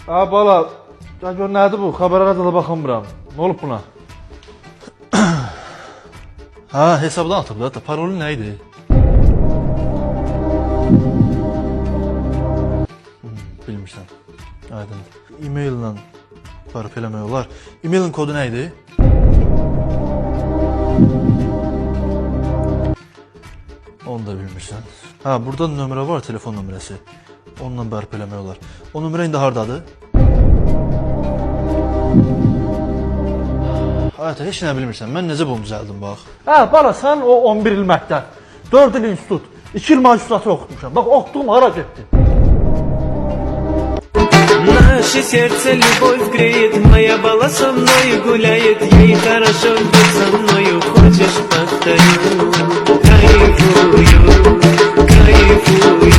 Ha bala, gör nədir bu? Xəbərlərə də baxmıram. Nə olub buna? Ha, hesabdan atıblar da. Parolun nə idi? Bilmirsən. Aydındır. E-maillə tarif eləmək olar. E-mailin kodu nə idi? Onu da bilmirsən. Ha, burada nömrə var, telefon nömrəsi. Onunla bərp eləmək olar. O nömrə indi hardadır? Hayata, heç nə bilmirsən. Mən necə bunu düzəldim, bax. Hə, bala, sən o 11 il məktəb, 4 il institut, 2 il magistratı oxutmuşam. Bax, oxuduğum hara getdi? Наше сердце любовь греет, моя бала со мной гуляет, ей хорошо, будь со мною, хочешь повторю, кайфую, кайфую.